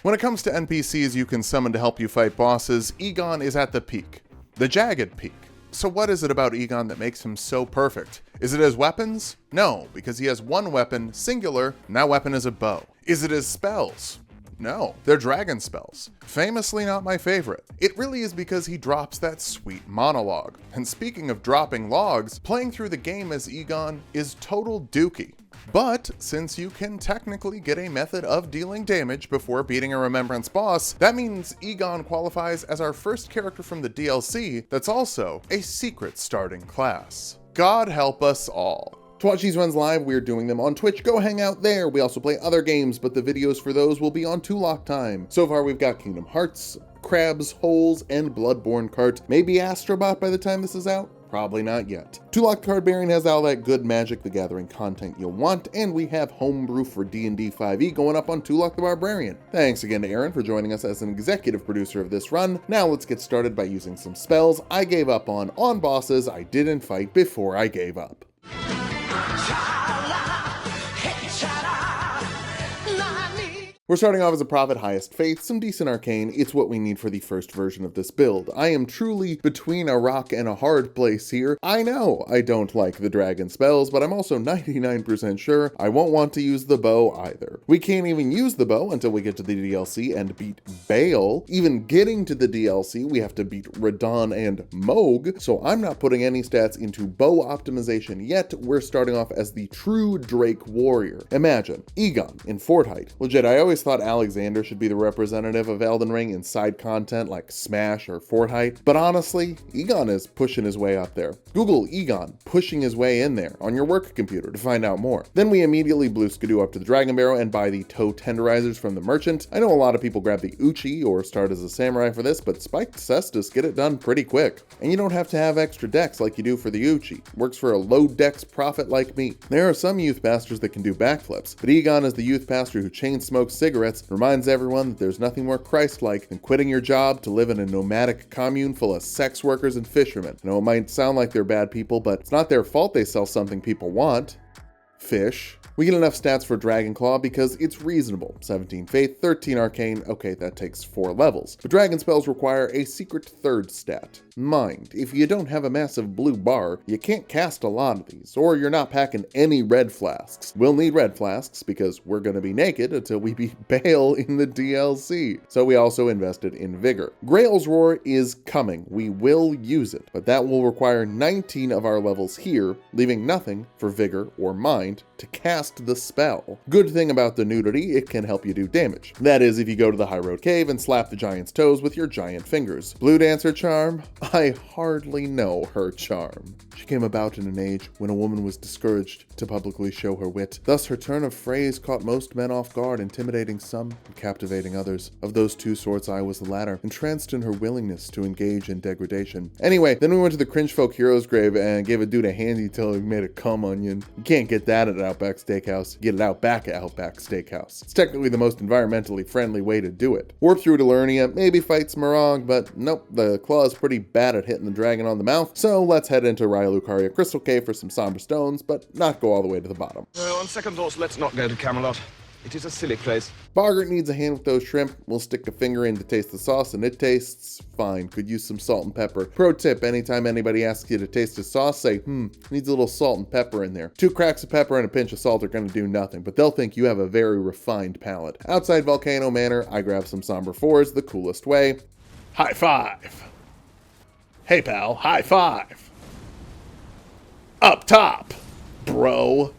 When it comes to NPCs you can summon to help you fight bosses, Igon is at the peak. The jagged peak. So what is it about Igon that makes him so perfect? Is it his weapons? No, because he has one weapon, singular, and that weapon is a bow. Is it his spells? No, they're dragon spells. Famously not my favorite. It really is because he drops that sweet monologue. And speaking of dropping logs, playing through the game as Igon is total dookie. But since you can technically get a method of dealing damage before beating a remembrance boss, that means Igon qualifies as our first character from the DLC that's also a secret starting class. God help us all. To watch these runs live, we're doing them on Twitch. Go hang out there. We also play other games, but the videos for those will be on Tulok time. So far, we've got Kingdom Hearts, Crabs, Holes, and Bloodborne Cart. Maybe Astrobot by the time this is out? Probably not yet. Tulok Card Bearing has all that good Magic the Gathering content you'll want, and we have Homebrew for D&D 5e going up on Tulok the Barbarian. Thanks again to Aaron for joining us as an executive producer of this run. Now let's get started by using some spells I gave up on bosses I didn't fight before I gave up. We're starting off as a Prophet, Highest Faith, some decent Arcane. It's what we need for the first version of this build. I am truly between a rock and a hard place here. I know I don't like the dragon spells, but I'm also 99% sure I won't want to use the bow either. We can't even use the bow until we get to the DLC and beat Bayle. Even getting to the DLC, we have to beat Radahn and Moog, so I'm not putting any stats into bow optimization yet. We're starting off as the true Drake warrior. Imagine, Igon in Fort Height. Legit, I always thought Alexander should be the representative of Elden Ring in side content like Smash or Fort Height, but honestly, Igon is pushing his way up there. Google Igon pushing his way in there on your work computer to find out more. Then we immediately blue skidoo up to the Dragon Barrow and buy the toe tenderizers from the merchant. I know a lot of people grab the Uchi or start as a samurai for this, but spiked cestus get it done pretty quick. And you don't have to have extra dex like you do for the Uchi. Works for a low dex prophet like me. There are some youth pastors that can do backflips, but Igon is the youth pastor who chain smokes cigarettes, reminds everyone that there's nothing more Christ-like than quitting your job to live in a nomadic commune full of sex workers and fishermen. I know it might sound like they're bad people, but it's not their fault they sell something people want. Fish. We get enough stats for Dragonclaw because it's reasonable. 17 Faith, 13 Arcane, okay, that takes 4 levels. But dragon spells require a secret third stat. Mind, if you don't have a massive blue bar, you can't cast a lot of these, or you're not packing any red flasks. We'll need red flasks because we're gonna be naked until we beat Bayle in the DLC. So we also invested in Vigor. Grail's Roar is coming. We will use it, but that will require 19 of our levels here, leaving nothing for Vigor or Mind to cast the spell. Good thing about the nudity, it can help you do damage. That is, if you go to the High Road Cave and slap the giant's toes with your giant fingers. Blue Dancer charm? I hardly know her charm. She came about in an age when a woman was discouraged to publicly show her wit. Thus her turn of phrase caught most men off guard, intimidating some and captivating others. Of those two sorts, I was the latter, entranced in her willingness to engage in degradation. Anyway, then we went to the Cringe Folk Heroes grave and gave a dude a handy till he made a cum onion. You can't get that at Outback Steakhouse. Get it out back at Outback Steakhouse. It's technically the most environmentally friendly way to do it. Warp through to Lernia, maybe fight Smaragd, but nope, the claw is pretty bad at hitting the dragon on the mouth, so let's head into Lucaria Crystal Cave for some somber stones, but not go all the way to the bottom. On second thoughts, let's not go to Camelot. It is a silly place. Boggart needs a hand with those shrimp. We'll stick a finger in to taste the sauce, and it tastes fine. Could use some salt and pepper. Pro tip, anytime anybody asks you to taste a sauce, say, needs a little salt and pepper in there. 2 cracks of pepper and a pinch of salt are gonna do nothing, but they'll think you have a very refined palate. Outside Volcano Manor, I grab some somber 4s the coolest way. High five. Hey pal, high five. Up top, bro.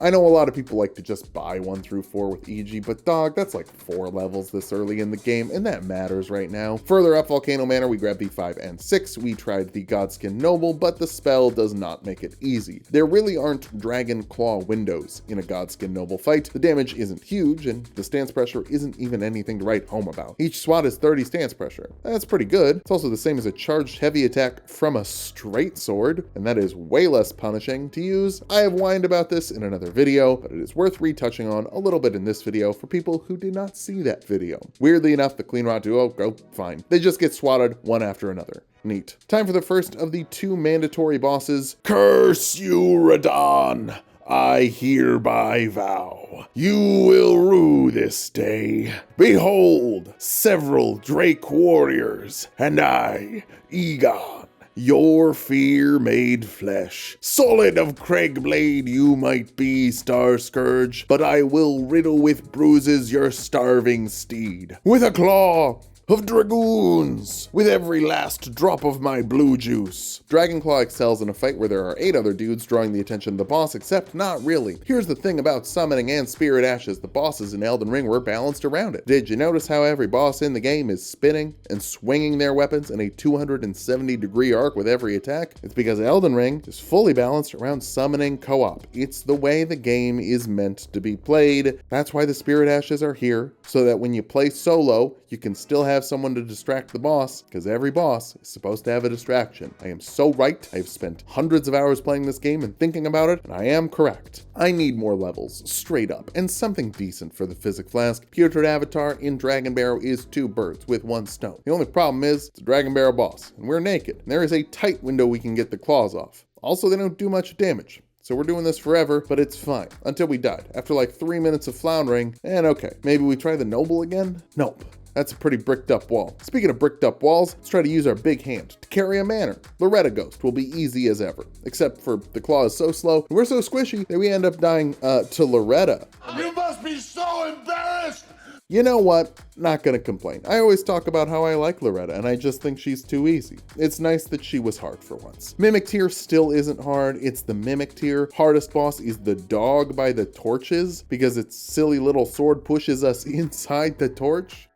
I know a lot of people like to just buy 1 through 4 with EG, but dog, that's like 4 levels this early in the game, and that matters right now. Further up Volcano Manor, we grab B5 and 6. We tried the Godskin Noble, but the spell does not make it easy. There really aren't Dragon Claw windows in a Godskin Noble fight. The damage isn't huge, and the stance pressure isn't even anything to write home about. Each swat is 30 stance pressure. That's pretty good. It's also the same as a charged heavy attack from a straight sword, and that is way less punishing to use. I have whined about this in another video, but it is worth retouching on a little bit in this video for people who did not see that video. Weirdly enough, the Clean Rot duo go fine. They just get swatted one after another. Neat. Time for the first of the 2 mandatory bosses. Curse you, Radahn! I hereby vow, you will rue this day. Behold, several Drake warriors, and I, Igon, your fear made flesh. Solid of Craigblade you might be, Star Scourge, but I will riddle with bruises your starving steed. With a claw of dragoons, with every last drop of my blue juice. Dragonclaw excels in a fight where there are 8 other dudes drawing the attention of the boss, except not really. Here's the thing about summoning and spirit ashes, the bosses in Elden Ring were balanced around it. Did you notice how every boss in the game is spinning and swinging their weapons in a 270-degree arc with every attack? It's because Elden Ring is fully balanced around summoning co-op. It's the way the game is meant to be played. That's why the spirit ashes are here, so that when you play solo, you can still have someone to distract the boss, because every boss is supposed to have a distraction. I am so right. I have spent hundreds of hours playing this game and thinking about it, and I am correct. I need more levels, straight up, and something decent for the Physic Flask. Putrid Avatar in Dragon Barrow is 2 birds with 1 stone. The only problem is, it's a Dragon Barrow boss, and we're naked, and there is a tight window we can get the claws off. Also, they don't do much damage. So we're doing this forever, but it's fine. Until we died. After like 3 minutes of floundering, and okay, maybe we try the Noble again? Nope. That's a pretty bricked up wall. Speaking of bricked up walls, let's try to use our big hand to carry a manor. Loretta Ghost will be easy as ever, except for the claw is so slow, and we're so squishy that we end up dying to Loretta. You must be so embarrassed! You know what? Not gonna complain. I always talk about how I like Loretta, and I just think she's too easy. It's nice that she was hard for once. Mimic tier still isn't hard, it's the Mimic tier. Hardest boss is the dog by the torches, because its silly little sword pushes us inside the torch.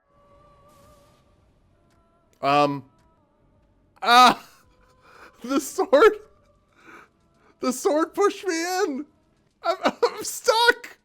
The sword pushed me in. I'm stuck.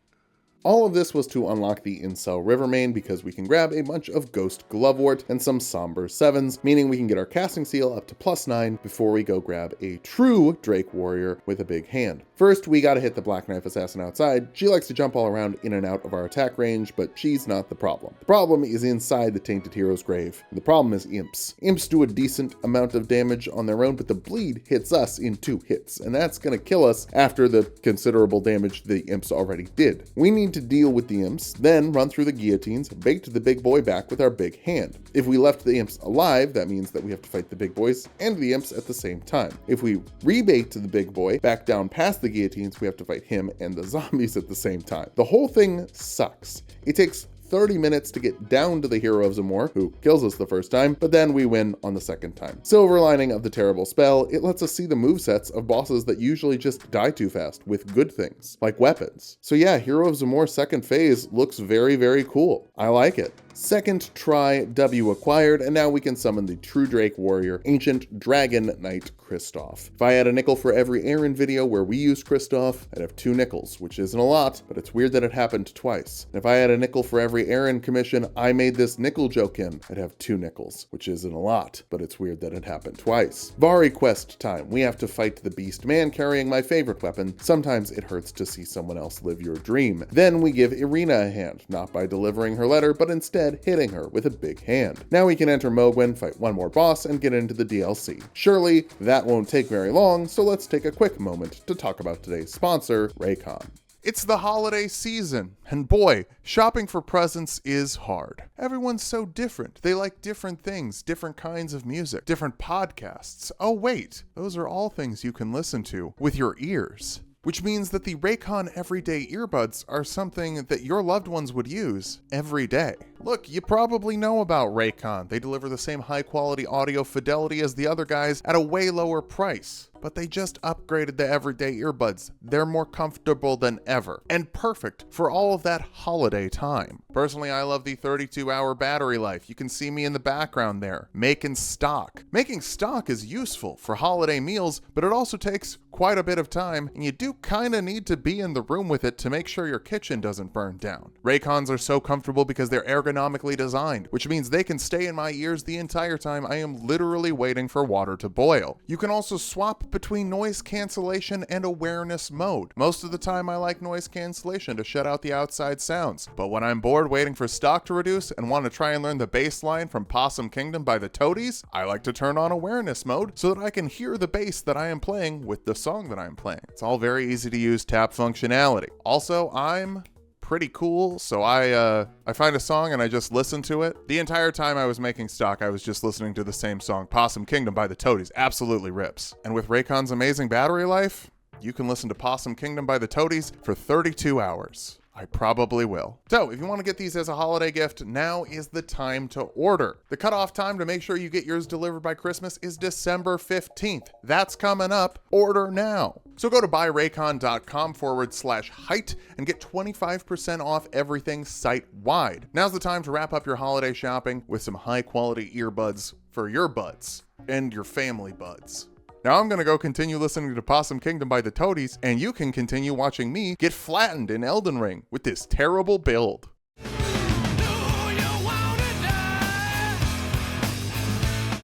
All of this was to unlock the Incel Rivermane because we can grab a bunch of Ghost Glovewort and some Somber 7s, meaning we can get our casting seal up to +9 before we go grab a true Drake Warrior with a big hand. First, we gotta hit the Black Knife Assassin outside. She likes to jump all around in and out of our attack range, but she's not the problem. The problem is inside the Tainted Hero's grave. And the problem is imps. Imps do a decent amount of damage on their own, but the bleed hits us in 2 hits, and that's gonna kill us after the considerable damage the imps already did. We need to deal with the imps, then run through the guillotines, bait the big boy back with our big hand. If we left the imps alive, that means that we have to fight the big boys and the imps at the same time. If we rebait the big boy back down past the guillotines, we have to fight him and the zombies at the same time. The whole thing sucks. It takes 30 minutes to get down to the Hero of Zamor, who kills us the first time, but then we win on the second time. Silver lining of the terrible spell, it lets us see the movesets of bosses that usually just die too fast with good things, like weapons. So yeah, Hero of Zamor's second phase looks very, very cool. I like it. Second try, W acquired, and now we can summon the true Drake Warrior, Ancient Dragon Knight Kristoff. If I had a nickel for every Aaron video where we used Kristoff, I'd have 2 nickels, which isn't a lot, but it's weird that it happened twice. And if I had a nickel for every Aaron commission I made this nickel joke in, I'd have 2 nickels, which isn't a lot, but it's weird that it happened twice. Vari quest time. We have to fight the Beast Man carrying my favorite weapon. Sometimes it hurts to see someone else live your dream. Then we give Irina a hand, not by delivering her letter, but instead hitting her with a big hand. Now we can enter Mogwin, fight 1 more boss, and get into the DLC. Surely that won't take very long, so let's take a quick moment to talk about today's sponsor, Raycon. It's the holiday season, and boy, shopping for presents is hard. Everyone's so different. They like different things, different kinds of music, different podcasts. Oh wait, those are all things you can listen to with your ears. Which means that the Raycon Everyday Earbuds are something that your loved ones would use every day. Look, you probably know about Raycon. They deliver the same high quality audio fidelity as the other guys at a way lower price. But they just upgraded the everyday earbuds. They're more comfortable than ever, and perfect for all of that holiday time. Personally, I love the 32-hour battery life. You can see me in the background there, making stock. Making stock is useful for holiday meals, but it also takes quite a bit of time, and you do kinda need to be in the room with it to make sure your kitchen doesn't burn down. Raycons are so comfortable because they're ergonomically designed, which means they can stay in my ears the entire time I am literally waiting for water to boil. You can also swap flip between noise cancellation and awareness mode. Most of the time I like noise cancellation to shut out the outside sounds, but when I'm bored waiting for stock to reduce and want to try and learn the bass line from Possum Kingdom by the Toadies, I like to turn on awareness mode so that I can hear the bass that I am playing with the song that I'm playing. It's all very easy to use tap functionality. Also, I'm pretty cool, so I find a song and I just listen to it. The entire time I was making stock, I was just listening to the same song, Possum Kingdom by the Toadies. Absolutely rips. And with Raycon's amazing battery life, you can listen to Possum Kingdom by the Toadies for 32 hours. I probably will. So if you want to get these as a holiday gift, now is the time to order. The cutoff time to make sure you get yours delivered by Christmas is December 15th. That's coming up. Order now. So go to buyraycon.com/height and get 25% off everything site-wide. Now's the time to wrap up your holiday shopping with some high-quality earbuds for your buds and your family buds. Now I'm gonna go continue listening to Possum Kingdom by the Toadies, and you can continue watching me get flattened in Elden Ring with this terrible build.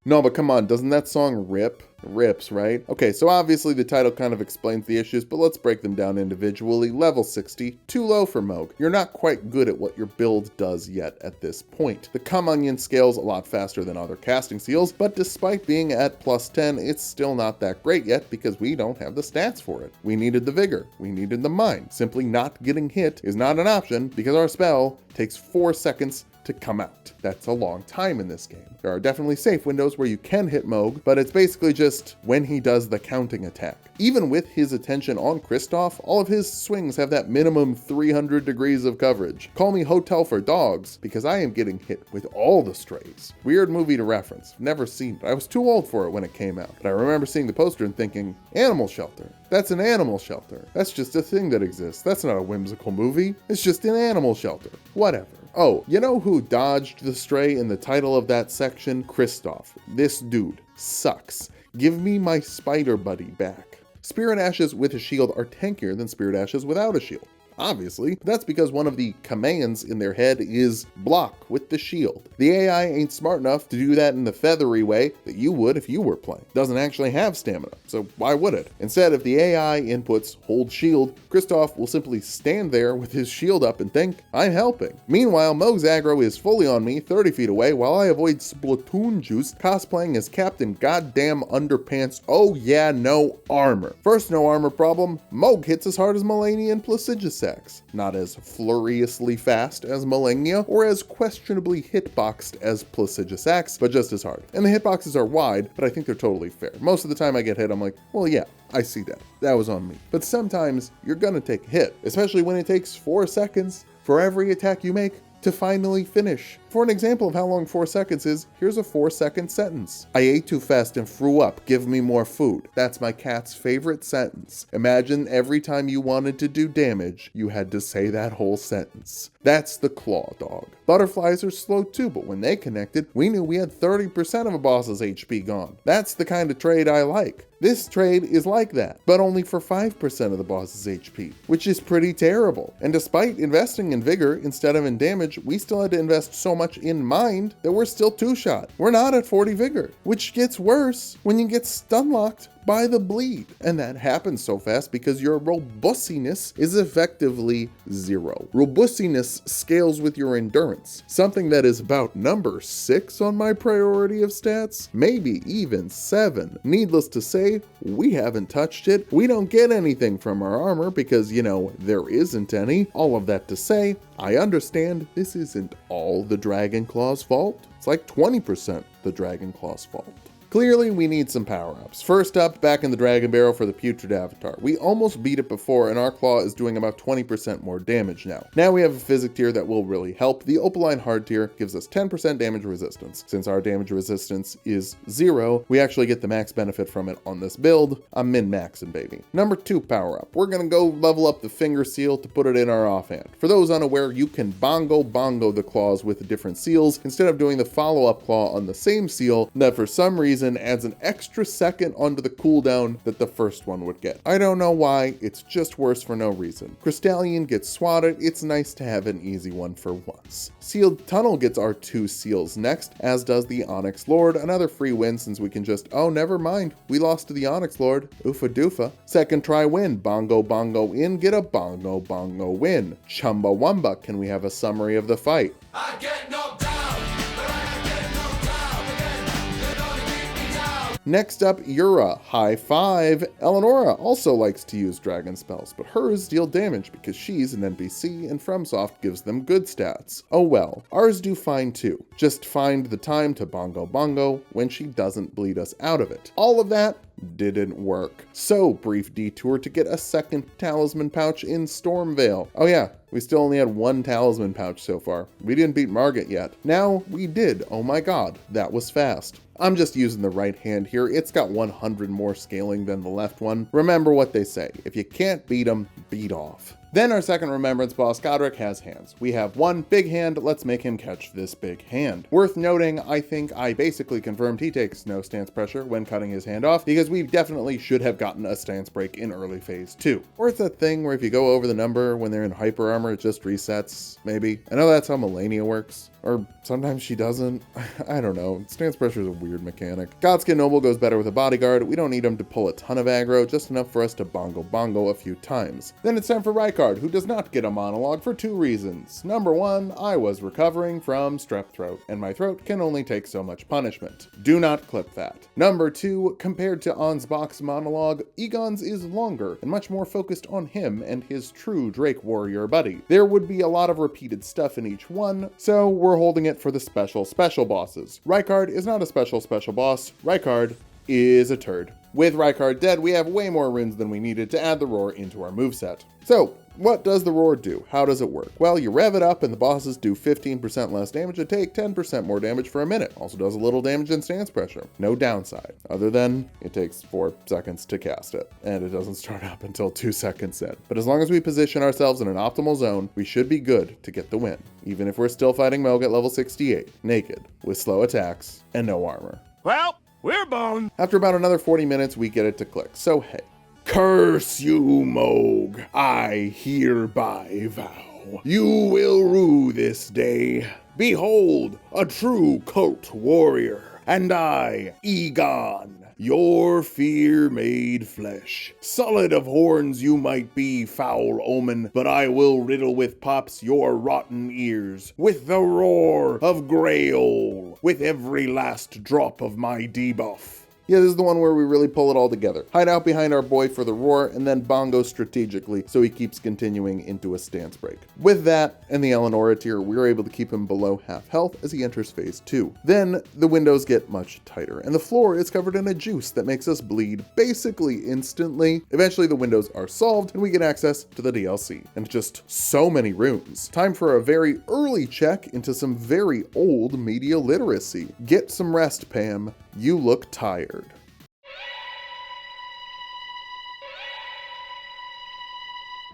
No, but come on, doesn't that song rip? It rips, right? Okay, so obviously the title kind of explains the issues, but let's break them down individually. Level 60, too low for Mohg. You're not quite good at what your build does yet at this point. The Come Onion scales a lot faster than other casting seals, but despite being at +10, it's still not that great yet because we don't have the stats for it. We needed the Vigor, we needed the Mind. Simply not getting hit is not an option because our spell takes 4 seconds to come out. That's a long time in this game. There are definitely safe windows where you can hit Mohg, but it's basically just when he does the counting attack. Even with his attention on Kristoff, all of his swings have that minimum 300 degrees of coverage. Call me Hotel for Dogs, because I am getting hit with all the strays. Weird movie to reference. Never seen it. I was too old for it when it came out. But I remember seeing the poster and thinking, animal shelter. That's an animal shelter. That's just a thing that exists. That's not a whimsical movie. It's just an animal shelter. Whatever. Oh, you know who dodged the stray in the title of that section? Kristoff. This dude sucks. Give me my spider buddy back. Spirit Ashes with a shield are tankier than Spirit Ashes without a shield. Obviously, that's because one of the commands in their head is block with the shield. The AI ain't smart enough to do that in the feathery way that you would if you were playing. Doesn't actually have stamina, so why would it? Instead, if the AI inputs hold shield, Kristoff will simply stand there with his shield up and think, I'm helping. Meanwhile, Mohg's aggro is fully on me 30 feet away while I avoid Splatoon Juice cosplaying as Captain Goddamn Underpants. Oh yeah, no armor. First no armor problem, Mohg hits as hard as Malenia and Placiduous. Not as furiously fast as Malenia or as questionably hitboxed as Placiduous, but just as hard. And the hitboxes are wide, but I think they're totally fair. Most of the time I get hit, I'm like, well, yeah, I see that. That was on me. But sometimes you're gonna take a hit, especially when it takes 4 seconds for every attack you make to finally finish. For an example of how long 4 seconds is, here's a 4-second sentence. I ate too fast and threw up. Give me more food. That's my cat's favorite sentence. Imagine every time you wanted to do damage, you had to say that whole sentence. That's the Claw Dog. Butterflies are slow too, but when they connected, we knew we had 30% of a boss's HP gone. That's the kind of trade I like. This trade is like that, but only for 5% of the boss's HP, which is pretty terrible. And despite investing in Vigor instead of in damage, we still had to invest so much in Mind that we're still 2-shot. We're not at 40 Vigor, which gets worse when you get stun locked by the bleed. And that happens so fast because your robustiness is effectively 0. Robustiness scales with your endurance, something that is about number 6 on my priority of stats, maybe even 7. Needless to say, we haven't touched it. We don't get anything from our armor because, you know, there isn't any. All of that to say, I understand this isn't all the Dragon Claw's fault. It's like 20% the Dragon Claw's fault. Clearly, we need some power-ups. First up, back in the Dragon Barrel for the Putrid Avatar. We almost beat it before, and our claw is doing about 20% more damage now. Now we have a physic tier that will really help. The Opaline Hard tier gives us 10% damage resistance. Since our damage resistance is 0, we actually get the max benefit from it on this build. I'm min-maxing, baby. Number 2 power-up. We're gonna go level up the Finger Seal to put it in our offhand. For those unaware, you can bongo the claws with different seals instead of doing the follow-up claw on the same seal that for some reason Poison adds an extra second onto the cooldown that the first one would get. I don't know why, it's just worse for no reason. Crystallion gets swatted, it's nice to have an easy one for once. Sealed Tunnel gets our 2 seals next, as does the Onyx Lord, another free win since we can just, oh never mind, we lost to the Onyx Lord, oofa doofa. Second try win, Bongo Bongo in, get a Bongo Bongo win. Chumbawamba, can we have a summary of the fight? I get knocked down, but I get knocked down again. They're gonna keep me down. Next up, Yura, high five. Eleonora also likes to use dragon spells, but hers deal damage because she's an NPC and Fromsoft gives them good stats. Oh well, ours do fine too. Just find the time to Bongo Bongo when she doesn't bleed us out of it. All of that didn't work. So, brief detour to get a second talisman pouch in Stormvale. Oh yeah, we still only had 1 talisman pouch so far. We didn't beat Margit yet. Now we did. Oh my god, that was fast. I'm just using the right hand here. It's got 100 more scaling than the left one. Remember what they say, if you can't beat them, beat off. Then our second remembrance boss, Godric, has hands. We have 1 big hand, let's make him catch this big hand. Worth noting, I think I basically confirmed he takes no stance pressure when cutting his hand off, because we definitely should have gotten a stance break in early phase 2. Or it's that thing where if you go over the number when they're in hyper armor, it just resets, maybe. I know that's how Malenia works. Or sometimes she doesn't. I don't know. Stance pressure is a weird mechanic. Godskin Noble goes better with a bodyguard. We don't need him to pull a ton of aggro, just enough for us to Bongo Bongo a few times. Then it's time for Raycon, who does not get a monologue for 2 reasons. Number 1, I was recovering from strep throat, and my throat can only take so much punishment. Do not clip that. Number 2, compared to Ansbach's monologue, Igon's is longer and much more focused on him and his true Drake warrior buddy. There would be a lot of repeated stuff in each one, so we're holding it for the special bosses. Raycon is not a special boss. Raycon is a turd. With Raycon dead, we have way more runes than we needed to add the roar into our moveset. So, what does the roar do? How does it work? Well, you rev it up and the bosses do 15% less damage and take 10% more damage for a minute. Also does a little damage in stance pressure. No downside, other than it takes 4 seconds to cast it, and it doesn't start up until 2 seconds in. But as long as we position ourselves in an optimal zone, we should be good to get the win, even if we're still fighting Moog at level 68, naked, with slow attacks, and no armor. Well, we're boned. After about another 40 minutes, we get it to click, so hey. Curse you, Moog, I hereby vow. You will rue this day. Behold, a true cult warrior, and I, Igon, your fear made flesh. Solid of horns you might be, foul omen, but I will riddle with pops your rotten ears, with the roar of Grail, with every last drop of my debuff. Yeah, this is the one where we really pull it all together. Hide out behind our boy for the roar, and then bongo strategically so he keeps continuing into a stance break. With that, and the Eleonora tier, we are able to keep him below half health as he enters phase 2. Then, the windows get much tighter, and the floor is covered in a juice that makes us bleed basically instantly. Eventually, the windows are solved, and we get access to the DLC, and just so many runes. Time for a very early check into some very old media literacy. Get some rest, Pam. You look tired.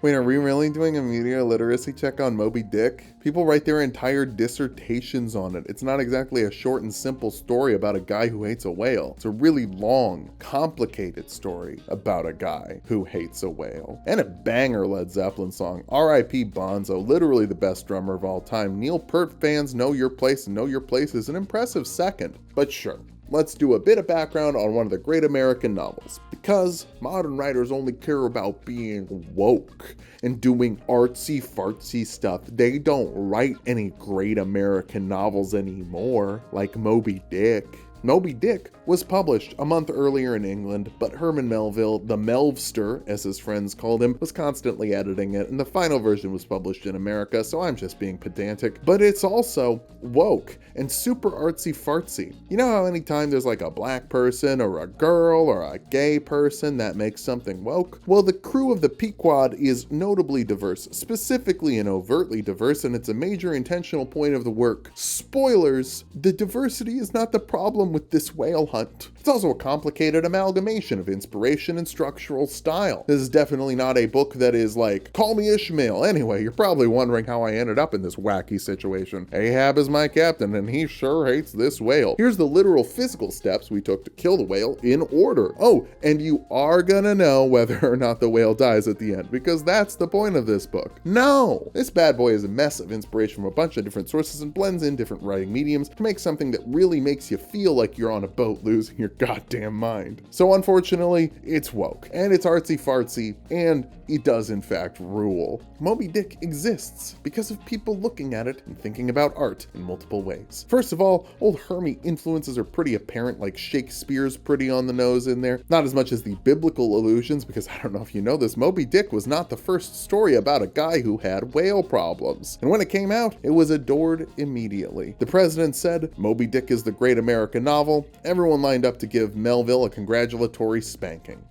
Wait, are we really doing a media literacy check on Moby Dick? People write their entire dissertations on it. It's not exactly a short and simple story about a guy who hates a whale. It's a really long, complicated story about a guy who hates a whale. And a banger Led Zeppelin song. R.I.P. Bonzo, literally the best drummer of all time. Neil Peart fans know your place, and Know Your Place is an impressive second. But sure. Let's do a bit of background on one of the great American novels, because modern writers only care about being woke and doing artsy fartsy stuff. They don't write any great American novels anymore, like Moby Dick. Moby Dick was published a month earlier in England, but Herman Melville, the Melvster, as his friends called him, was constantly editing it, and the final version was published in America, so I'm just being pedantic. But it's also woke and super artsy fartsy. You know how anytime there's like a black person or a girl or a gay person that makes something woke? Well, the crew of the Pequod is notably diverse, specifically and overtly diverse, and it's a major intentional point of the work. Spoilers, the diversity is not the problem problem with this whale hunt. It's also a complicated amalgamation of inspiration and structural style. This is definitely not a book that is like, call me Ishmael. Anyway, you're probably wondering how I ended up in this wacky situation. Ahab is my captain, and he sure hates this whale. Here's the literal physical steps we took to kill the whale in order. Oh, and you are gonna know whether or not the whale dies at the end, because that's the point of this book. No! This bad boy is a mess of inspiration from a bunch of different sources and blends in different writing mediums to make something that really makes you feel like you're on a boat losing your goddamn mind. So unfortunately, it's woke, and it's artsy fartsy, and it does in fact rule. Moby Dick exists because of people looking at it and thinking about art in multiple ways. First of all, old Hermie influences are pretty apparent, like Shakespeare's pretty on the nose in there. Not as much as the biblical allusions, because I don't know if you know this, Moby Dick was not the first story about a guy who had whale problems. And when it came out, it was adored immediately. The president said, Moby Dick is the great American novel. Everyone lined up to give Melville a congratulatory spanking.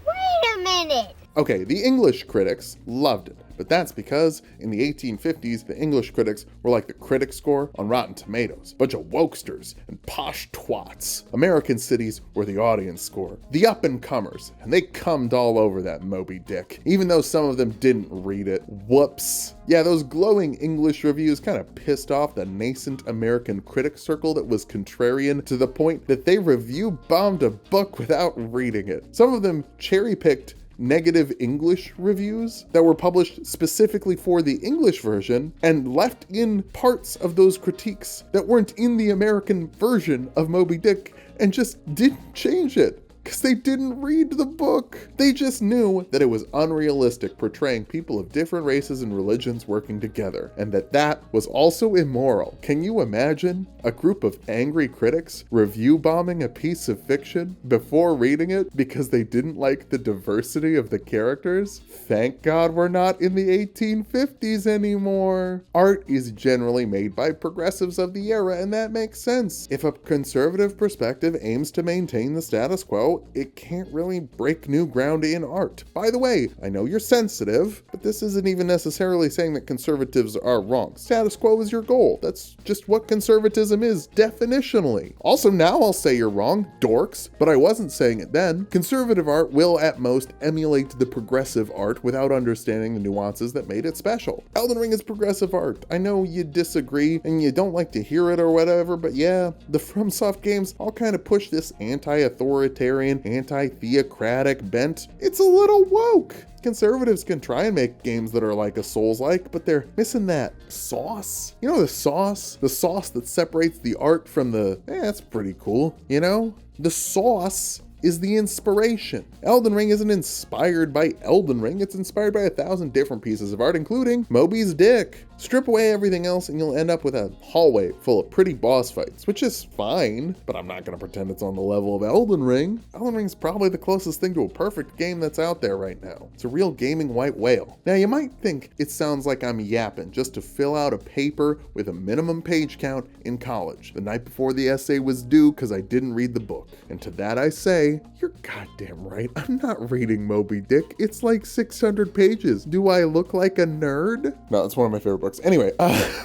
Wait a minute! Okay, the English critics loved it, but that's because in the 1850s, the English critics were like the critic score on Rotten Tomatoes. Bunch of wokesters and posh twats. American cities were the audience score. The up-and-comers, and they cummed all over that Moby Dick, even though some of them didn't read it. Whoops. Yeah, those glowing English reviews kind of pissed off the nascent American critic circle that was contrarian to the point that they review-bombed a book without reading it. Some of them cherry-picked negative English reviews that were published specifically for the English version and left in parts of those critiques that weren't in the American version of Moby Dick and just didn't change it. Because they didn't read the book. They just knew that it was unrealistic portraying people of different races and religions working together, and that was also immoral. Can you imagine a group of angry critics review bombing a piece of fiction before reading it because they didn't like the diversity of the characters? Thank God we're not in the 1850s anymore. Art is generally made by progressives of the era, and that makes sense. If a conservative perspective aims to maintain the status quo, it can't really break new ground in art. By the way, I know you're sensitive, but this isn't even necessarily saying that conservatives are wrong. Status quo is your goal. That's just what conservatism is, definitionally. Also, now I'll say you're wrong, dorks, but I wasn't saying it then. Conservative art will at most emulate the progressive art without understanding the nuances that made it special. Elden Ring is progressive art. I know you disagree and you don't like to hear it or whatever, but yeah, the Fromsoft games all kind of push this anti-authoritarian, anti-theocratic bent. It's a little woke. Conservatives can try and make games that are like a Souls-like, but they're missing that sauce. You know the sauce? The sauce that separates the art from the, that's pretty cool, you know? The sauce is the inspiration. Elden Ring isn't inspired by Elden Ring, it's inspired by 1,000 different pieces of art, including Moby's dick. Strip away everything else and you'll end up with a hallway full of pretty boss fights, which is fine, but I'm not gonna pretend it's on the level of Elden Ring. Elden Ring's probably the closest thing to a perfect game that's out there right now. It's a real gaming white whale. Now you might think it sounds like I'm yapping just to fill out a paper with a minimum page count in college, the night before the essay was due because I didn't read the book. And to that I say, you're goddamn right, I'm not reading Moby Dick. It's like 600 pages. Do I look like a nerd? No, that's one of my favorite books. Anyway,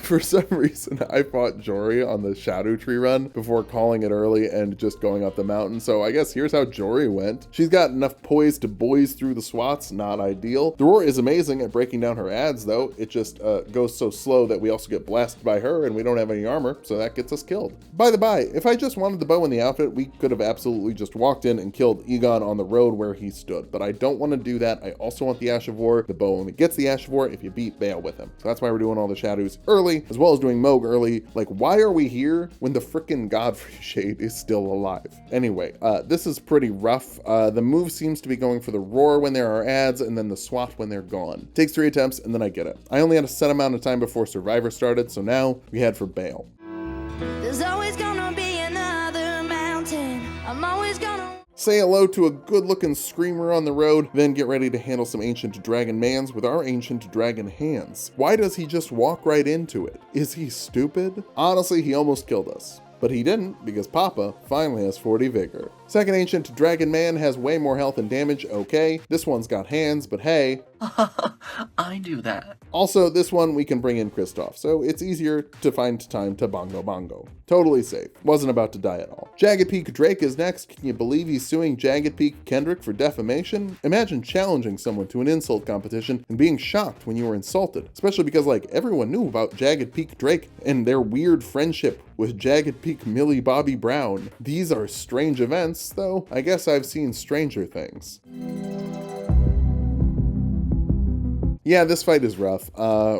for some reason, I fought Jory on the Shadow Tree run before calling it early and just going up the mountain. So I guess here's how Jory went. She's got enough poise to boys through the swats, not ideal. Doror is amazing at breaking down her ads though. It just goes so slow that we also get blasted by her and we don't have any armor, so that gets us killed. By the by, if I just wanted the bow and the outfit, we could have absolutely just walked in and killed Igon on the road where he stood, but I don't want to do that. I also want the Ash of War. The bow only gets the Ash of War if you beat Bayle with him. So that's why we're doing all the shadows early, as well as doing Moog early. Like, why are we here when the frickin' Godfrey Shade is still alive? Anyway, this is pretty rough. The move seems to be going for the roar when there are ads, and then the swat when they're gone. Takes 3 attempts, and then I get it. I only had a set amount of time before Survivor started, so now we head for Bayle. There's always gonna be another mountain. I'm always gonna... Say hello to a good-looking screamer on the road, then get ready to handle some ancient dragon mans with our ancient dragon hands. Why does he just walk right into it? Is he stupid? Honestly, he almost killed us. But he didn't, because Papa finally has 40 vigor. Second Ancient Dragon Man has way more health and damage, okay. This one's got hands, but hey. I do that. Also, this one we can bring in Kristoff, so it's easier to find time to bongo. Totally safe. Wasn't about to die at all. Jagged Peak Drake is next. Can you believe he's suing Jagged Peak Kendrick for defamation? Imagine challenging someone to an insult competition and being shocked when you were insulted, especially because like everyone knew about Jagged Peak Drake and their weird friendship with Jagged Peak Millie Bobby Brown. These are strange events, though I guess I've seen stranger things. Yeah, this fight is rough.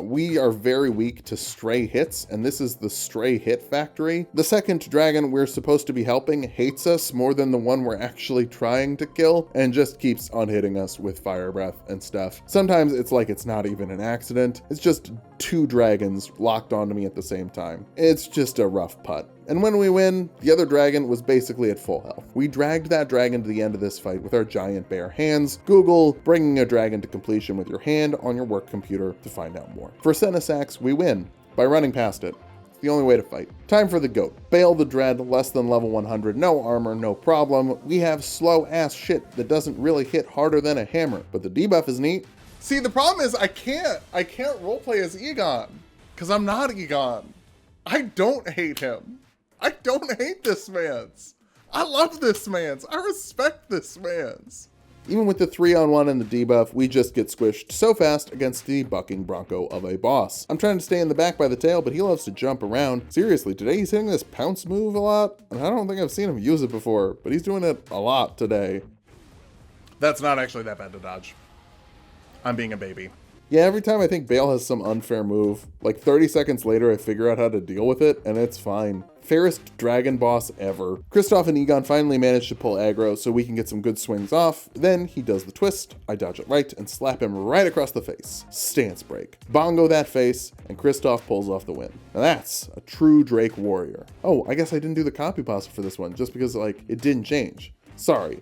We are very weak to stray hits, and this is the stray hit factory. The second dragon we're supposed to be helping hates us more than the one we're actually trying to kill, and just keeps on hitting us with fire breath and stuff. Sometimes it's like it's not even an accident. It's just two dragons locked onto me at the same time. It's just a rough putt. And when we win, the other dragon was basically at full health. We dragged that dragon to the end of this fight with our giant bare hands. Google bringing a dragon to completion with your hand on your work computer to find out more. For Senesax, we win by running past it. It's the only way to fight. Time for the goat. Bayle the Dread, less than level 100, no armor, no problem. We have slow ass shit that doesn't really hit harder than a hammer, but the debuff is neat. See, the problem is I can't roleplay as Igon, because I'm not Igon. I don't hate him. I don't hate this man's. I love this man's. I respect this man's. Even with the 3-on-1 and the debuff, we just get squished so fast against the bucking bronco of a boss. I'm trying to stay in the back by the tail, but he loves to jump around. Seriously, today he's hitting this pounce move a lot, and I don't think I've seen him use it before, but he's doing it a lot today. That's not actually that bad to dodge. I'm being a baby. Yeah, every time I think Bayle has some unfair move, like 30 seconds later I figure out how to deal with it, and it's fine. Fairest dragon boss ever. Kristoff and Igon finally managed to pull aggro so we can get some good swings off. Then he does the twist, I dodge it right, and slap him right across the face. Stance break. Bongo that face, and Kristoff pulls off the win. Now that's a true Drake warrior. Oh, I guess I didn't do the copy pasta for this one, just because, like, it didn't change. Sorry.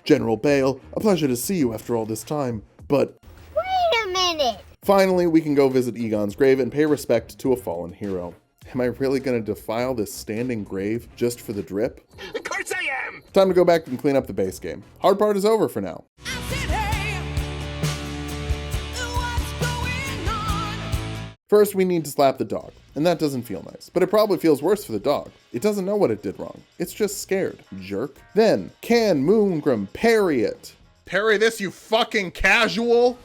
General Bayle, a pleasure to see you after all this time, but... Wait a minute! Finally, we can go visit Egon's grave and pay respect to a fallen hero. Am I really gonna defile this standing grave just for the drip? Of course I am! Time to go back and clean up the base game. Hard part is over for now. I said, hey, what's going on? First, we need to slap the dog, and that doesn't feel nice, but it probably feels worse for the dog. It doesn't know what it did wrong. It's just scared, jerk. Then, can Moongram parry it? Parry this, you fucking casual!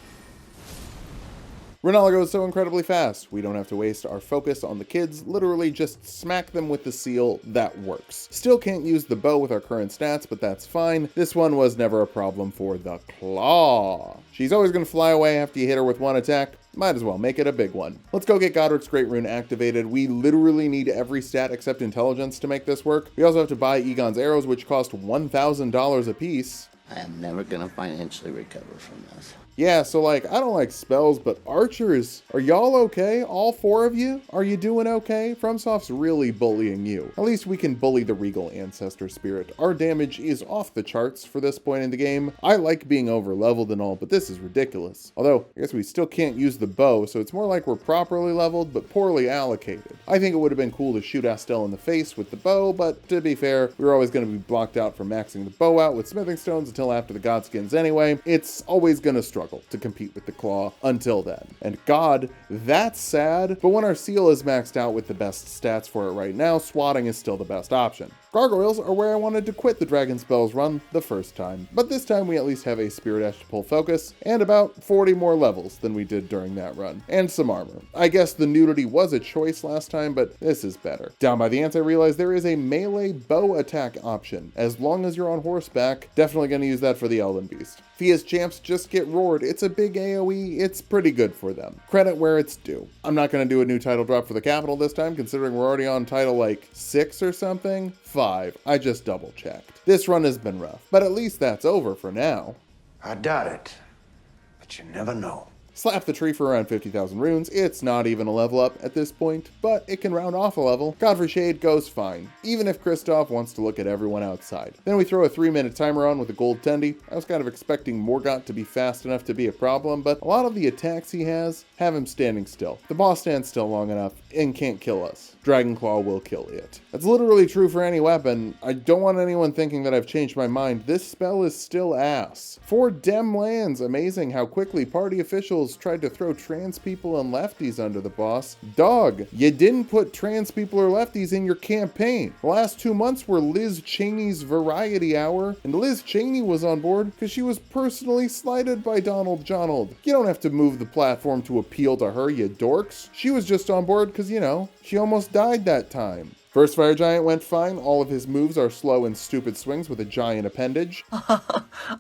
Raycon goes so incredibly fast, we don't have to waste our focus on the kids, literally just smack them with the seal, that works. Still can't use the bow with our current stats, but that's fine. This one was never a problem for the claw. She's always gonna fly away after you hit her with one attack. Might as well make it a big one. Let's go get Goddard's Great Rune activated. We literally need every stat except intelligence to make this work. We also have to buy Egon's arrows, which cost $1,000 a piece. I am never gonna financially recover from this. Yeah, so like, I don't like spells, but archers, are y'all okay? All four of you? Are you doing okay? Fromsoft's really bullying you. At least we can bully the regal ancestor spirit. Our damage is off the charts for this point in the game. I like being over leveled and all, but this is ridiculous. Although, I guess we still can't use the bow, so it's more like we're properly leveled, but poorly allocated. I think it would have been cool to shoot Astel in the face with the bow, but to be fair, we were always going to be blocked out from maxing the bow out with smithing stones until after the Godskins anyway. It's always going to struggle to compete with the claw until then. And God, that's sad, but when our seal is maxed out with the best stats for it right now, swatting is still the best option. Gargoyles are where I wanted to quit the Dragon Spells run the first time, but this time we at least have a Spirit Ash to pull focus, and about 40 more levels than we did during that run, and some armor. I guess the nudity was a choice last time, but this is better. Down by the ants I realized there is a melee bow attack option. As long as you're on horseback, definitely going to use that for the Elden Beast. Fia's champs just get roared. It's a big AoE, it's pretty good for them. Credit where it's due. I'm not going to do a new title drop for the capital this time, considering we're already on title like 6 or something. 5. I just double checked. This run has been rough, but at least that's over for now. I doubt it, but you never know. Slap the tree for around 50,000 runes. It's not even a level up at this point, but it can round off a level. Godfrey Shade goes fine, even if Kristoff wants to look at everyone outside. Then we throw a 3-minute timer on with a gold tendy. I was kind of expecting Morgott to be fast enough to be a problem, but a lot of the attacks he has have him standing still. The boss stands still long enough and can't kill us. Dragonclaw will kill it. That's literally true for any weapon. I don't want anyone thinking that I've changed my mind. This spell is still ass. 4 dem lands. Amazing how quickly party officials tried to throw trans people and lefties under the boss. Dog, you didn't put trans people or lefties in your campaign. The last 2 months were Liz Cheney's Variety Hour, and Liz Cheney was on board because she was personally slighted by Donald Johnald. You don't have to move the platform to appeal to her, you dorks. She was just on board because, you know, she almost died that time. First Fire Giant went fine. All of his moves are slow and stupid swings with a giant appendage.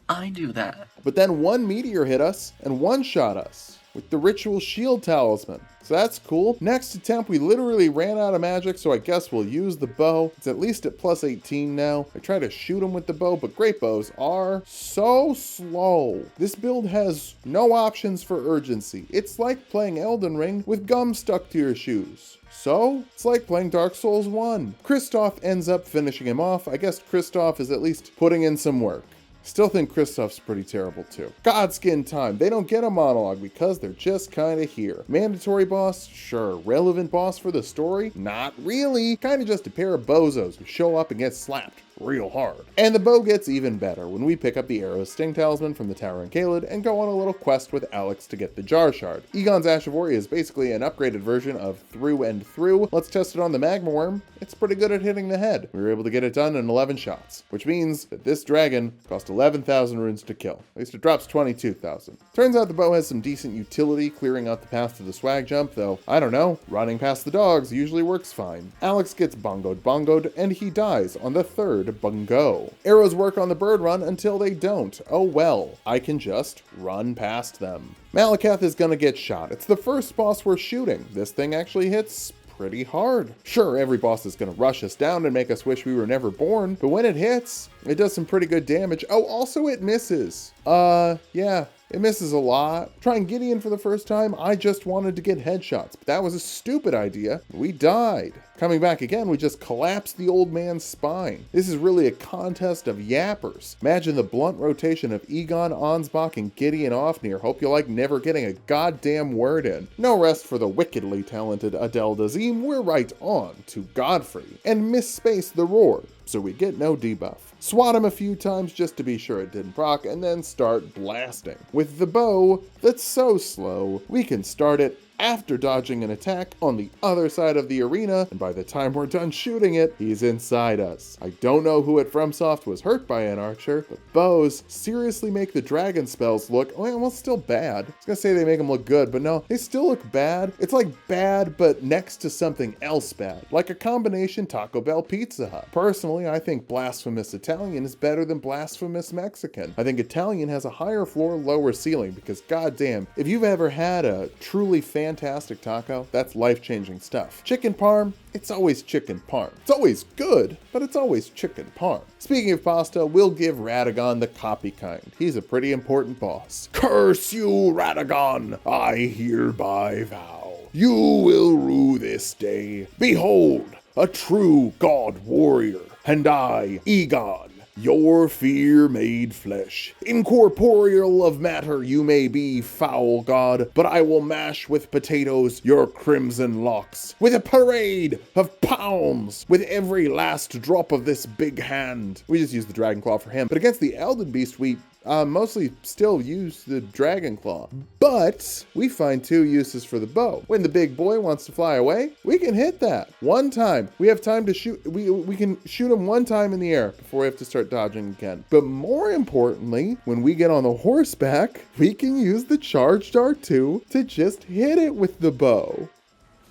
I do that. But then one meteor hit us and one-shot us with the Ritual Shield Talisman. So that's cool. Next attempt, we literally ran out of magic, so I guess we'll use the bow. It's at least at plus 18 now. I try to shoot him with the bow, but great bows are so slow. This build has no options for urgency. It's like playing Elden Ring with gum stuck to your shoes. So, it's like playing Dark Souls 1. Kristoff ends up finishing him off. I guess Kristoff is at least putting in some work. Still think Kristoff's pretty terrible too. Godskin time. They don't get a monologue because they're just kind of here. Mandatory boss? Sure. Relevant boss for the story? Not really. Kind of just a pair of bozos who show up and get slapped real hard. And the bow gets even better when we pick up the Arrow Sting Talisman from the Tower in Caelid and go on a little quest with Alex to get the Jar Shard. Igon's Ash of Ori is basically an upgraded version of Through and Through. Let's test it on the Magma Worm. It's pretty good at hitting the head. We were able to get it done in 11 shots, which means that this dragon cost 11,000 runes to kill. At least it drops 22,000. Turns out the bow has some decent utility, clearing out the path to the swag jump, though, I don't know, running past the dogs usually works fine. Alex gets bongoed, and he dies on the 3rd bungo. Arrows work on the bird run until they don't. Oh well, I can just run past them. Malekith is gonna get shot. It's the first boss we're shooting. This thing actually hits pretty hard. Sure, every boss is gonna rush us down and make us wish we were never born, but when it hits, it does some pretty good damage. Oh, also it misses. Yeah. It misses a lot. Trying Gideon for the first time, I just wanted to get headshots, but that was a stupid idea. We died. Coming back again, we just collapsed the old man's spine. This is really a contest of yappers. Imagine the blunt rotation of Igon, Ansbach, and Gideon Ofnir. Hope you like never getting a goddamn word in. No rest for the wickedly talented Adel Dazim. We're right on to Godfrey. And misspace the roar, so we get no debuff. Swat him a few times just to be sure it didn't proc, and then start blasting. With the bow that's so slow, we can start it after dodging an attack on the other side of the arena, and by the time we're done shooting it, he's inside us. I don't know who at Fromsoft was hurt by an archer, but bows seriously make the dragon spells look, well, still bad. I was gonna say they make them look good, but no, they still look bad. It's like bad, but next to something else bad, like a combination Taco Bell Pizza Hut. Personally, I think Blasphemous Italian is better than Blasphemous Mexican. I think Italian has a higher floor, lower ceiling, because goddamn, if you've ever had a truly fantastic taco, that's life-changing stuff. Chicken parm, it's always chicken parm. It's always good, but it's always chicken parm. Speaking of pasta, we'll give Radahn the copy kind. He's a pretty important boss. Curse you, Radahn! I hereby vow, you will rue this day. Behold, a true god warrior, and I, Igon, your fear made flesh. Incorporeal of matter you may be, foul god, but I will mash with potatoes your crimson locks, with a parade of palms, with every last drop of this big hand. We just use the Dragon Claw for him, but against the Elden Beast, we mostly still use the Dragon Claw, but we find 2 uses for the bow. When the big boy wants to fly away, we can hit that one time. We have time to shoot. We can shoot him one time in the air before we have to start dodging again. But more importantly, when we get on the horseback, we can use the charged R2 to just hit it with the bow.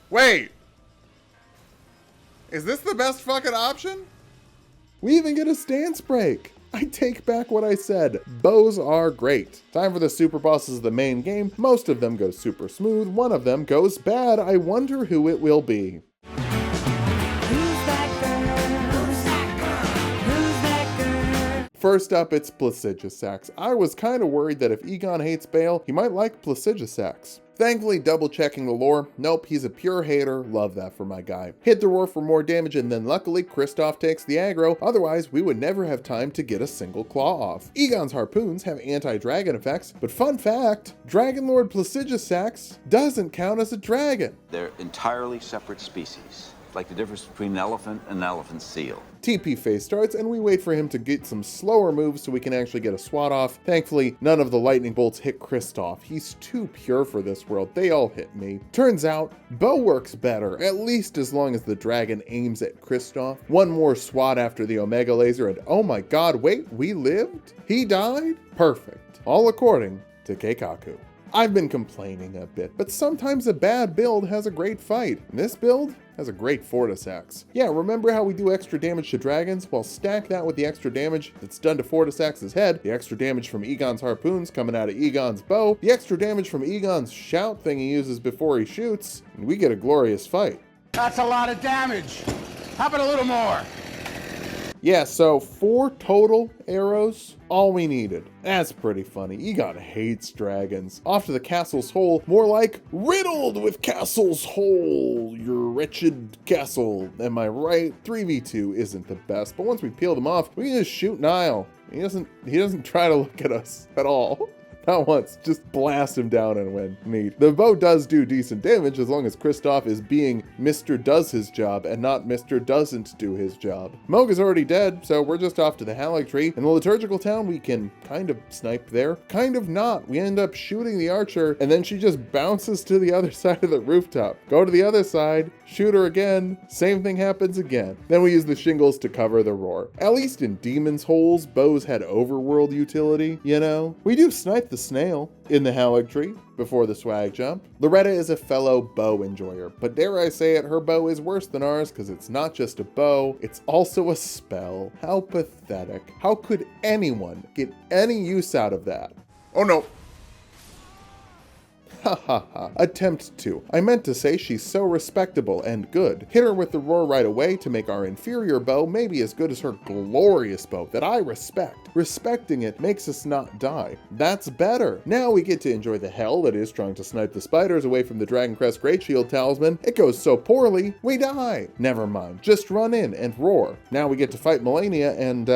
Wait, is this the best fucking option? We even get a stance break. I take back what I said. Bows are great. Time for the super bosses of the main game. Most of them go super smooth. One of them goes bad. I wonder who it will be. First up, it's Plagiasax. I was kind of worried that if Igon hates Bayle, he might like Plagiasax. Thankfully, double checking the lore, nope, he's a pure hater, love that for my guy. Hit the roar for more damage, and then luckily Kristoff takes the aggro, otherwise we would never have time to get a single claw off. Igon's harpoons have anti-dragon effects, but fun fact, Dragon Lord Plagiasax doesn't count as a dragon. They're entirely separate species. like the difference between an elephant and an elephant seal. TP phase starts, and we wait for him to get some slower moves so we can actually get a swat off. Thankfully, none of the lightning bolts hit Kristoff. He's too pure for this world. They all hit me. Turns out, bow works better, at least as long as the dragon aims at Kristoff. One more swat after the Omega Laser, and oh my god, wait, we lived? He died? Perfect. All according to Keikaku. I've been complaining a bit, but sometimes a bad build has a great fight. And this build has a great Fortis Axe. Yeah, remember how we do extra damage to dragons? Well, stack that with the extra damage that's done to Fortis Axe's head, the extra damage from Igon's harpoons coming out of Igon's bow, the extra damage from Igon's shout thing he uses before he shoots, and we get a glorious fight. That's a lot of damage. How about a little more? Yeah, so 4 total arrows, all we needed. That's pretty funny. Igon hates dragons. Off to the castle's hole, more like riddled with castle's hole, your wretched castle. Am I right? 3v2 isn't the best, but once we peel them off, we can just shoot Niall. He doesn't try to look at us at all. Not once, just blast him down and win. Neat. The bow does do decent damage as long as Kristoff is being Mr. Does his job and not Mr. Doesn't do his job. Moog is already dead, so we're just off to the Halig Tree. In the liturgical town, we can kind of snipe there, kind of not. We end up shooting the archer, and then she just bounces to the other side of the rooftop. Go to the other side, shoot her again, same thing happens again. Then we use the shingles to cover the roar. At least in Demon's Holes, bows had overworld utility, you know? We do snipe the snail in the Halig Tree before the swag jump. Loretta is a fellow bow enjoyer, but dare I say it, her bow is worse than ours because it's not just a bow, it's also a spell. How pathetic. How could anyone get any use out of that? Oh no. Ha ha ha. Attempt 2. I meant to say she's so respectable and good. Hit her with the roar right away to make our inferior bow maybe as good as her glorious bow that I respect. Respecting it makes us not die. That's better. Now we get to enjoy the hell that is trying to snipe the spiders away from the Dragon Crest Great Shield Talisman. It goes so poorly, we die. Never mind. Just run in and roar. Now we get to fight Malenia, and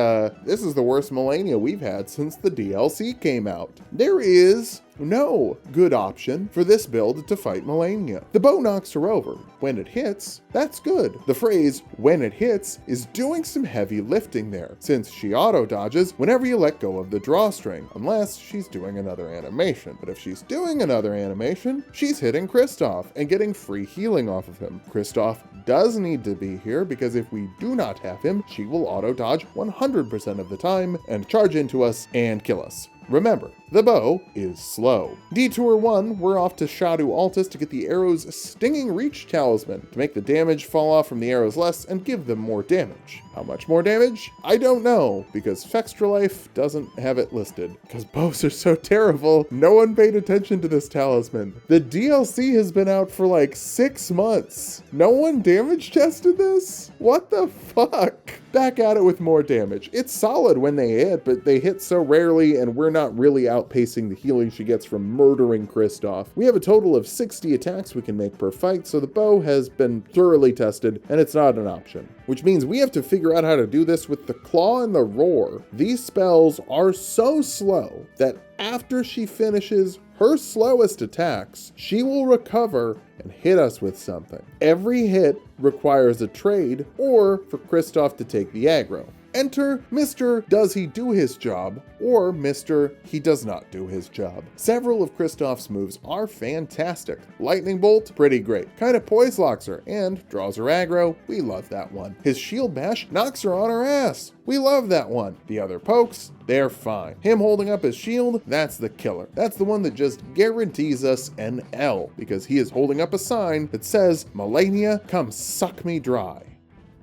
this is the worst Malenia we've had since the DLC came out. There is no good option for this build to fight Malenia. The bow knocks her over. When it hits, that's good. The phrase, when it hits, is doing some heavy lifting there, since she auto-dodges whenever you let go of the drawstring, unless she's doing another animation. But if she's doing another animation, she's hitting Kristoff and getting free healing off of him. Kristoff does need to be here, because if we do not have him, she will auto-dodge 100% of the time and charge into us and kill us. Remember, the bow is slow. Detour 1, we're off to Shadu Altus to get the arrow's Stinging Reach Talisman to make the damage fall off from the arrows less and give them more damage. How much more damage? I don't know, because Fextralife doesn't have it listed. Because bows are so terrible, no one paid attention to this talisman. The DLC has been out for like 6 months. No one damage tested this? What the fuck? Back at it with more damage. It's solid when they hit, but they hit so rarely and we're not really outpacing the healing she gets from murdering Kristoff. We have a total of 60 attacks we can make per fight, so the bow has been thoroughly tested and it's not an option. Which means we have to figure out how to do this with the claw and the roar. These spells are so slow that after she finishes her slowest attacks, she will recover and hit us with something. Every hit requires a trade or for Kristoff to take the aggro. Enter Mr. Does He Do His Job or Mr. He Does Not Do His Job. Several of Kristoff's moves are fantastic. Lightning Bolt, pretty great. Kind of poise locks her and draws her aggro. We love that one. His Shield Bash knocks her on her ass. We love that one. The other pokes, they're fine. Him holding up his shield, that's the killer. That's the one that just guarantees us an L because he is holding up a sign that says, Malenia, come suck me dry.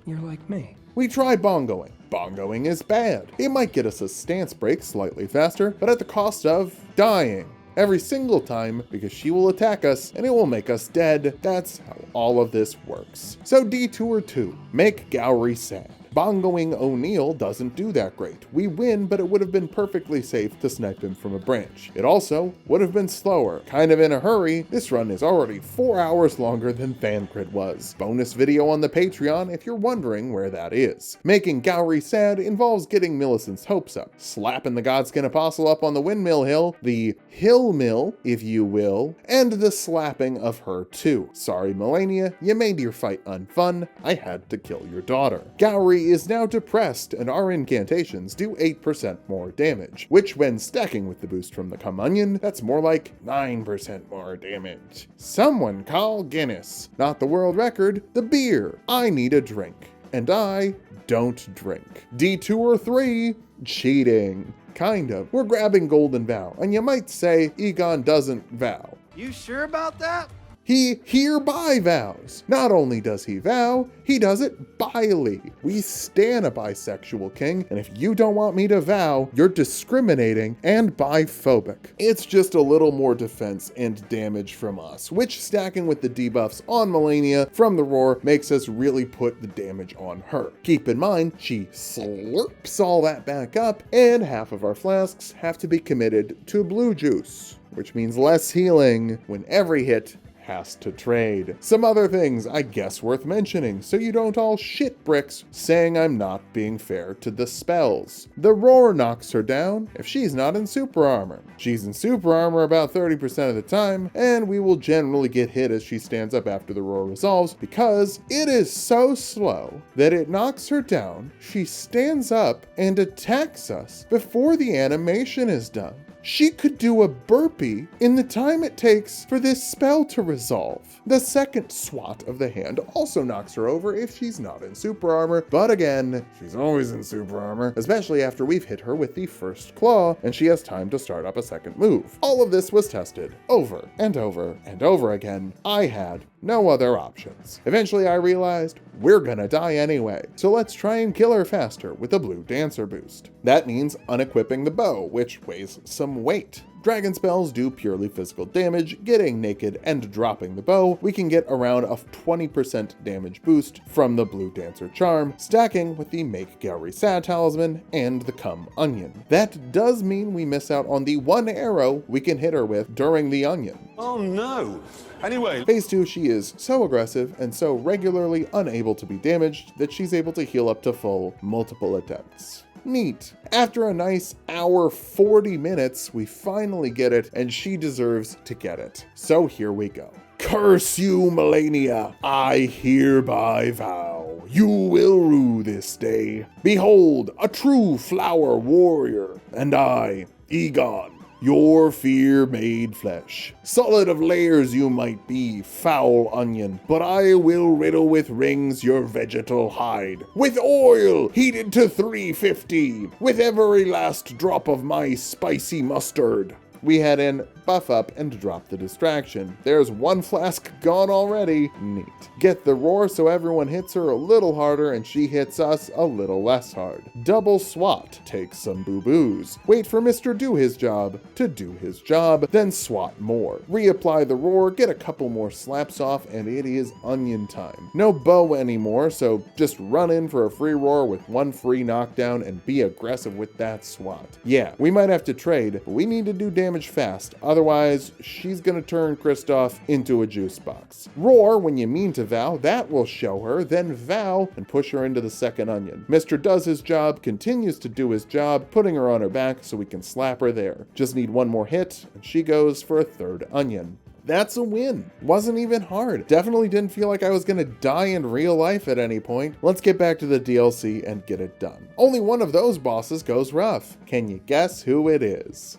You're like me. We try bongoing. Bongoing is bad. It might get us a stance break slightly faster, but at the cost of dying every single time because she will attack us and it will make us dead. That's how all of this works. So Detour 2, make Gowry sad. Bongoing O'Neill doesn't do that great. We win, but it would have been perfectly safe to snipe him from a branch. It also would have been slower. Kind of in a hurry, this run is already 4 hours longer than Thancred was. Bonus video on the Patreon if you're wondering where that is. Making Gowry sad involves getting Millicent's hopes up, slapping the Godskin Apostle up on the Windmill Hill, the Hill Mill, if you will, and the slapping of her too. Sorry Malenia, you made your fight unfun, I had to kill your daughter. Gowry is now depressed and our incantations do 8% more damage, which when stacking with the boost from the Come Onion, that's more like 9% more damage. Someone call Guinness. Not the world record, the beer. I need a drink. And I don't drink. D2 or 3, cheating. Kind of. We're grabbing Golden Vow, and you might say Igon doesn't vow. You sure about that? He hereby vows. Not only does he vow, he does it Bayle. We stan a bisexual king, and if you don't want me to vow, you're discriminating and biphobic. It's just a little more defense and damage from us, which stacking with the debuffs on Malenia from the roar makes us really put the damage on her. Keep in mind, she slurps all that back up, and half of our flasks have to be committed to blue juice, which means less healing when every hit has to trade. Some other things I guess worth mentioning so you don't all shit bricks saying I'm not being fair to the spells. The roar knocks her down if she's not in super armor. She's in super armor about 30% of the time, and we will generally get hit as she stands up after the roar resolves because it is so slow that it knocks her down, she stands up and attacks us before the animation is done. She could do a burpee in the time it takes for this spell to resolve. The second swat of the hand also knocks her over if she's not in super armor, but again, she's always in super armor, especially after we've hit her with the first claw and she has time to start up a second move. All of this was tested over and over and over again. I had no other options. Eventually I realized we're gonna die anyway, so let's try and kill her faster with a blue dancer boost. That means unequipping the bow, which weighs some weight. Dragon spells do purely physical damage. Getting naked and dropping the bow, we can get around a 20% damage boost from the Blue Dancer charm, stacking with the Make Gowry Sad talisman and the Come Onion. That does mean we miss out on the one arrow we can hit her with during the onion. Oh no. Anyway. Phase 2, she is so aggressive and so regularly unable to be damaged that she's able to heal up to full multiple attempts. Neat. After a nice hour 40 minutes, we finally get it, and she deserves to get it. So here we go. Curse you, Malenia! I hereby vow, you will rue this day. Behold, a true flower warrior, and I, Igon, your fear made flesh. Solid of layers you might be, foul onion, but I will riddle with rings your vegetal hide. With oil heated to 350, with every last drop of my spicy mustard. We head in, buff up, and drop the distraction. There's one flask gone already. Neat. Get the roar so everyone hits her a little harder and she hits us a little less hard. Double swat. Take some boo-boos. Wait for Mr. Do His Job to do his job, then swat more. Reapply the roar, get a couple more slaps off, and it is onion time. No bow anymore, so just run in for a free roar with one free knockdown and be aggressive with that swat. Yeah, we might have to trade, but we need to do damage fast, otherwise she's gonna turn Kristoff into a juice box. Roar when you mean to vow, that will show her, then vow and push her into the second onion. Mr. Does His Job continues to do his job, putting her on her back so we can slap her there. Just need one more hit and she goes for a third onion. That's a win. Wasn't even hard. Definitely didn't feel like I was gonna die in real life at any point. Let's get back to the DLC and get it done. Only one of those bosses goes rough. Can you guess who it is?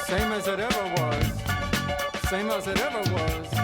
Same as it ever was. Same as it ever was.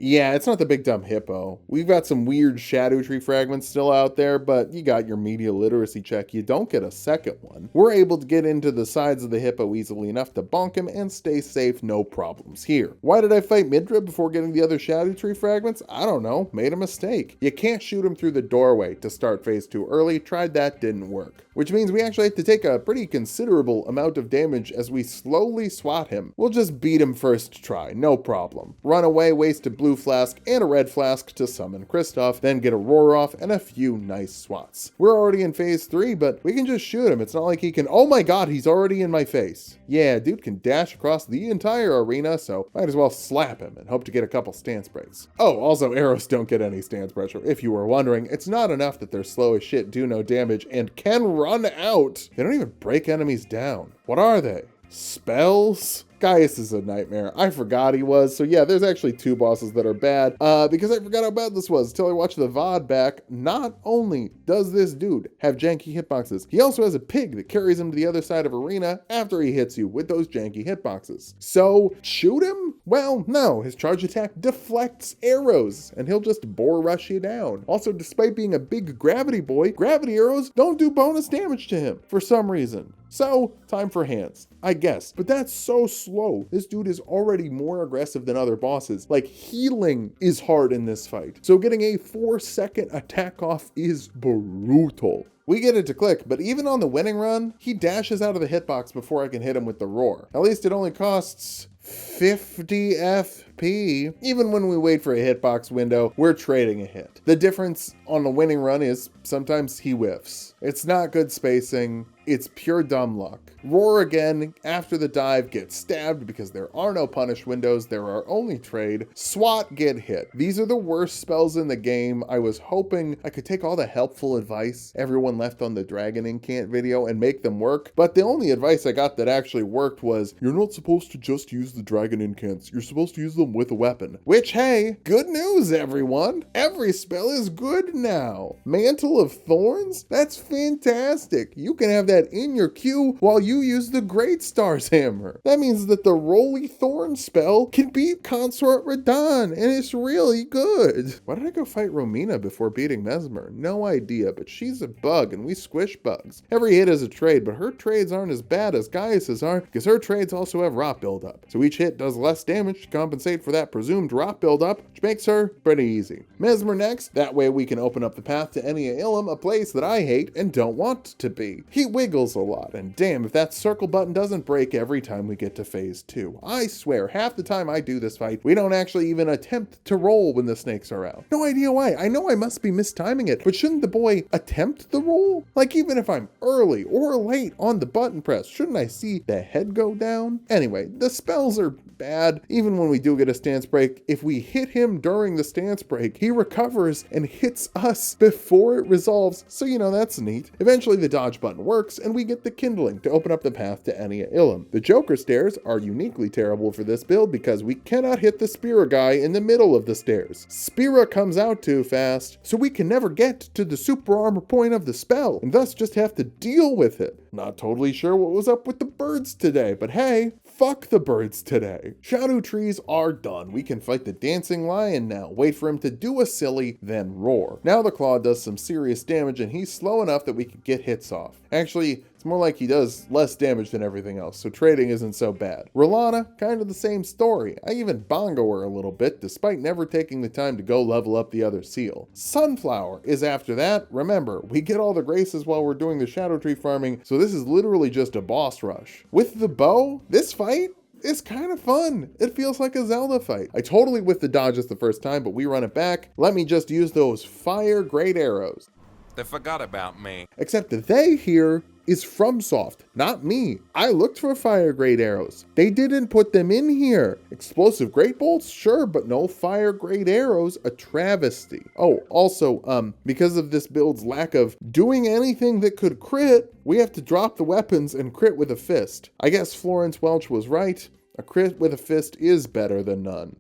Yeah, it's not the big dumb hippo. We've got some weird Shadow Tree fragments still out there, but you got your media literacy check. You don't get a second one. We're able to get into the sides of the hippo easily enough to bonk him and stay safe, no problems here. Why did I fight Midra before getting the other Shadow Tree fragments? I don't know, made a mistake. You can't shoot him through the doorway to start phase 2 early. Tried that, didn't work. Which means we actually have to take a pretty considerable amount of damage as we slowly swat him. We'll just beat him first try, no problem. Run away, waste a blue blue flask and a red flask to summon Kristoff, then get a roar off and a few nice swats. We're already in phase 3, but we can just shoot him. It's not like he can, oh my god, he's already in my face. Yeah, dude can dash across the entire arena, so might as well slap him and hope to get a couple stance breaks. Oh, also arrows don't get any stance pressure. If you were wondering, it's not enough that they're slow as shit, do no damage, and can run out. They don't even break enemies down. What are they? Spells? Gaius is a nightmare. I forgot he was. So yeah, there's actually 2 bosses that are bad because I forgot how bad this was until I watched the VOD back. Not only does this dude have janky hitboxes, he also has a pig that carries him to the other side of arena after he hits you with those janky hitboxes. So shoot him? Well, no, his charge attack deflects arrows and he'll just bore rush you down. Also, despite being a big gravity boy, gravity arrows don't do bonus damage to him for some reason. So, time for hands, I guess. But that's so slow. This dude is already more aggressive than other bosses. Like, healing is hard in this fight. So getting a 4-second attack off is brutal. We get it to click, but even on the winning run, he dashes out of the hitbox before I can hit him with the roar. At least it only costs 50 FP. Even when we wait for a hitbox window, we're trading a hit. The difference on the winning run is sometimes he whiffs. It's not good spacing. It's pure dumb luck. Roar again after the dive, gets stabbed because there are no punish windows, there are only trade. Swat, get hit. These are the worst spells in the game. I was hoping I could take all the helpful advice everyone left on the Dragon Incant video and make them work, but the only advice I got that actually worked was, you're not supposed to just use the Dragon Incants, you're supposed to use them with a weapon. Which, hey, good news everyone! Every spell is good now. Mantle of Thorns? That's fantastic. You can have that in your queue while you use the Great Star's Hammer. That means that the Roly Thorn spell can beat Consort Radahn, and it's really good. Why did I go fight Romina before beating Mesmer? No idea, but she's a bug and we squish bugs. Every hit is a trade, but her trades aren't as bad as Gaius's are because her trades also have rot buildup. So each hit does less damage to compensate for that presumed rot buildup, which makes her pretty easy. Mesmer next, that way we can open up the path to Enia Ilum, a place that I hate and don't want to be. He wiggles a lot, and damn if that circle button doesn't break every time we get to phase 2. I swear, half the time I do this fight, we don't actually even attempt to roll when the snakes are out. No idea why. I know I must be mistiming it, but shouldn't the boy attempt the roll? Like, even if I'm early or late on the button press, shouldn't I see the head go down? Anyway, the spells are bad. Even when we do get a stance break, if we hit him during the stance break, he recovers and hits us before it resolves, so you know that's neat. Eventually the dodge button works and we get the kindling to open up the path to Enia Ilum. The Joker stairs are uniquely terrible for this build because we cannot hit the Spira guy in the middle of the stairs. Spira comes out too fast, so we can never get to the super armor point of the spell, and thus just have to deal with it. Not totally sure what was up with the birds today, but hey, fuck the birds today. Shadow trees are done. We can fight the dancing lion now. Wait for him to do a silly, then roar. Now the claw does some serious damage and he's slow enough that we can get hits off. Actually, it's more like he does less damage than everything else, so trading isn't so bad. Rolana, kind of the same story. I even bongo her a little bit, despite never taking the time to go level up the other seal. Sunflower is after that. Remember, we get all the graces while we're doing the Shadow Tree farming, so this is literally just a boss rush. With the bow, this fight, it's kind of fun. It feels like a Zelda fight. I totally whiffed the dodges the first time, but we run it back. Let me just use those fire great arrows. They forgot about me. Except that they here is Fromsoft, not me. I looked for fire great arrows. They didn't put them in here. Explosive great bolts, sure, but no fire great arrows, a travesty. Oh, also, because of this build's lack of doing anything that could crit, we have to drop the weapons and crit with a fist. I guess Florence Welch was right. A crit with a fist is better than none.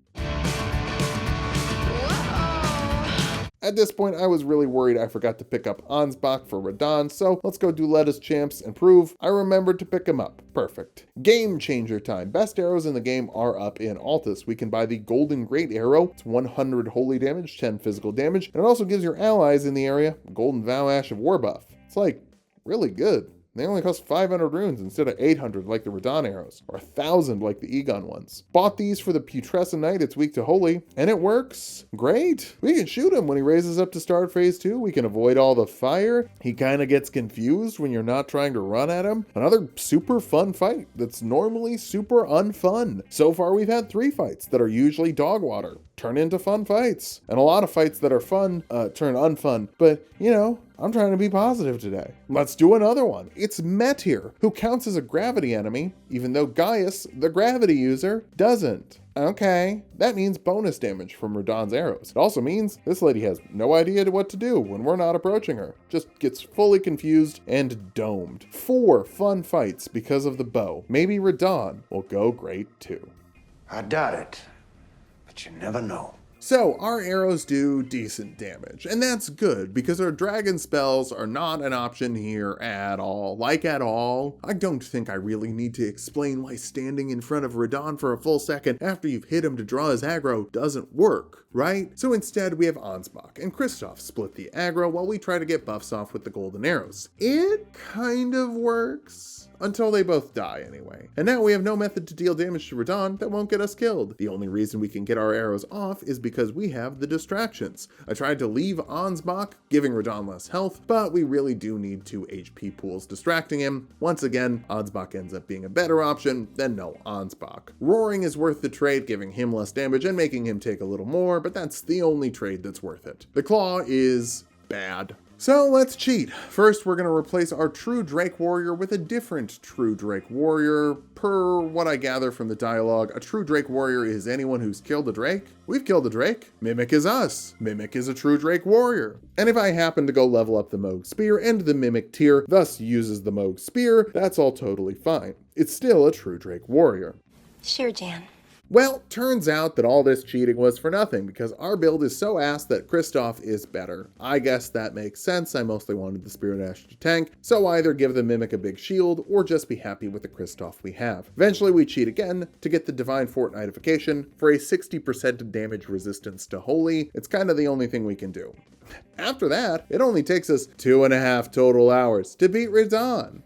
At this point, I was really worried I forgot to pick up Ansbach for Radahn, so let's go do Lettuce Champs and prove I remembered to pick him up. Perfect. Game changer time. Best arrows in the game are up in Altus. We can buy the Golden Great Arrow. It's 100 holy damage, 10 physical damage, and it also gives your allies in the area Golden Vow Ash of War buff. It's like really good. They only cost 500 runes instead of 800 like the Radahn arrows, or 1,000 like the Igon ones. Bought these for the Putrescent Knight, it's weak to holy, and it works great. We can shoot him when he raises up to start phase 2. We can avoid all the fire. He kind of gets confused when you're not trying to run at him. Another super fun fight that's normally super unfun. So far we've had 3 fights that are usually dog water. turn into fun fights. And a lot of fights that are fun turn unfun. But, you know, I'm trying to be positive today. Let's do another one. It's Metyr, who counts as a gravity enemy, even though Gaius, the gravity user, doesn't. Okay, that means bonus damage from Radahn's arrows. It also means this lady has no idea what to do when we're not approaching her. Just gets fully confused and domed. 4 fun fights because of the bow. Maybe Radahn will go great too. I doubt it, but you never know. So our arrows do decent damage, and that's good because our dragon spells are not an option here at all. Like at all. I don't think I really need to explain why standing in front of Radahn for a full second after you've hit him to draw his aggro doesn't work, right? So instead we have Ansbach and Kristoff split the aggro while we try to get buffs off with the golden arrows. It kind of works. Until they both die anyway. And now we have no method to deal damage to Radahn that won't get us killed. The only reason we can get our arrows off is because we have the distractions. I tried to leave Ansbach, giving Radahn less health, but we really do need 2 HP pools distracting him. Once again, Ansbach ends up being a better option than no Ansbach. Roaring is worth the trade, giving him less damage and making him take a little more, but that's the only trade that's worth it. The Claw is bad. So let's cheat. First, we're going to replace our True Drake Warrior with a different True Drake Warrior. Per what I gather from the dialogue, a True Drake Warrior is anyone who's killed a Drake. We've killed a Drake. Mimic is us. Mimic is a True Drake Warrior. And if I happen to go level up the Moog Spear and the Mimic tier, thus uses the Moog Spear, that's all totally fine. It's still a True Drake Warrior. Sure, Jan. Well, turns out that all this cheating was for nothing because our build is so ass that Kristoff is better. I guess that makes sense. I mostly wanted the Spirit Ash to tank, so either give the Mimic a big shield or just be happy with the Kristoff we have. Eventually we cheat again to get the Divine Fortnitification for a 60% damage resistance to Holy. It's kind of the only thing we can do. After that, it only takes us 2.5 total hours to beat Radahn.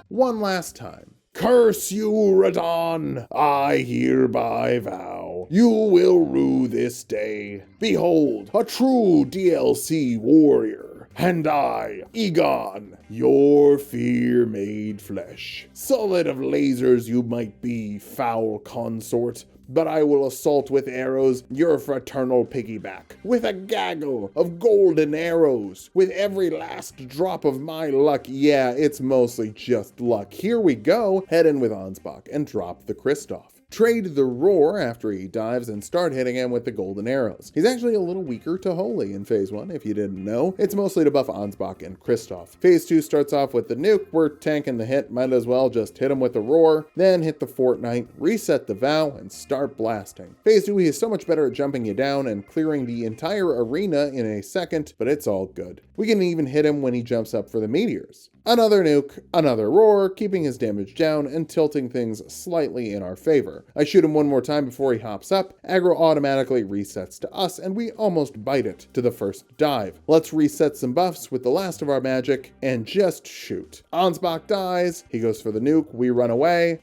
One last time. Curse you, Radahn! I hereby vow, you will rue this day. Behold, a true DLC warrior, and I, Igon, your fear made flesh. Solid of lasers you might be, foul consort, but I will assault with arrows your fraternal piggyback, with a gaggle of golden arrows, with every last drop of my luck. Yeah, it's mostly just luck. Here we go, head in with Ansbach and drop the Kristoff. Trade the Roar after he dives and start hitting him with the golden arrows. He's actually a little weaker to Holy in Phase 1, if you didn't know. It's mostly to buff Ansbach and Kristoff. Phase 2 starts off with the nuke. We're tanking the hit, might as well just hit him with the Roar, then hit the Fortnite, reset the Vow, and start blasting. Phase 2, he is so much better at jumping you down and clearing the entire arena in a second, but it's all good. We can even hit him when he jumps up for the meteors. Another nuke, another Roar, keeping his damage down and tilting things slightly in our favor. I shoot him one more time before he hops up, aggro automatically resets to us, and we almost bite it to the first dive. Let's reset some buffs with the last of our magic, and just shoot. Ansbach dies, he goes for the nuke, we run away.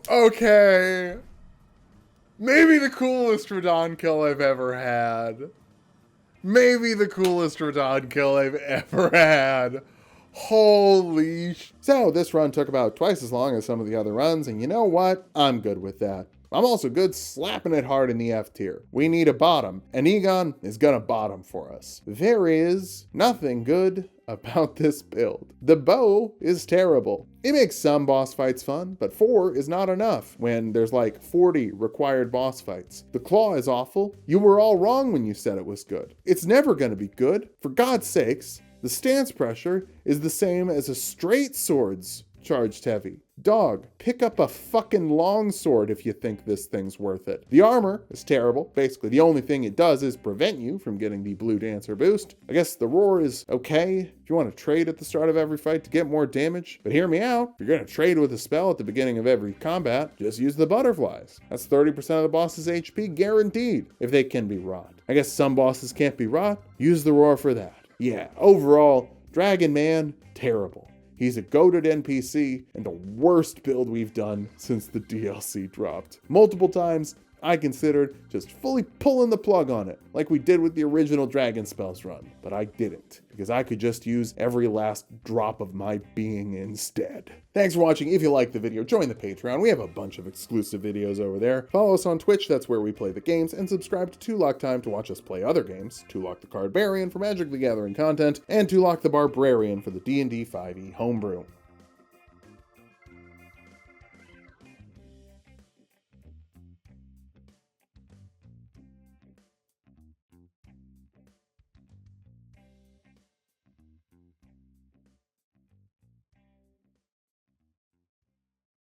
Okay. Maybe the coolest Radahn kill I've ever had. Maybe the coolest Radahn kill I've ever had. Holy So this run took about twice as long as some of the other runs, and you know what? I'm good with that. I'm also good slapping it hard in the F tier. We need a bottom, and Igon is gonna bottom for us. There is nothing good about this build. The bow is terrible. It makes some boss fights fun, but 4 is not enough when there's like 40 required boss fights. The claw is awful. You were all wrong when you said it was good. It's never gonna be good. For God's sakes, the stance pressure is the same as a straight sword's charged heavy. Dog, pick up a fucking longsword if you think this thing's worth it. The armor is terrible. Basically, the only thing it does is prevent you from getting the blue dancer boost. I guess the roar is okay if you want to trade at the start of every fight to get more damage. But hear me out. If you're going to trade with a spell at the beginning of every combat, just use the butterflies. That's 30% of the boss's HP guaranteed if they can be wrought. I guess some bosses can't be wrought. Use the roar for that. Yeah, overall, Dragon Man, terrible. He's a goated NPC and the worst build we've done since the DLC dropped. Multiple times, I considered just fully pulling the plug on it, like we did with the original Dragon Spells run, but I didn't, because I could just use every last drop of my being instead. Thanks for watching. If you liked the video, join the Patreon. We have a bunch of exclusive videos over there. Follow us on Twitch, that's where we play the games, and subscribe to Tulok Time to watch us play other games, Tulok the Cardbarian for Magic the Gathering content, and Tulok the Barbarian for the D&D 5e homebrew.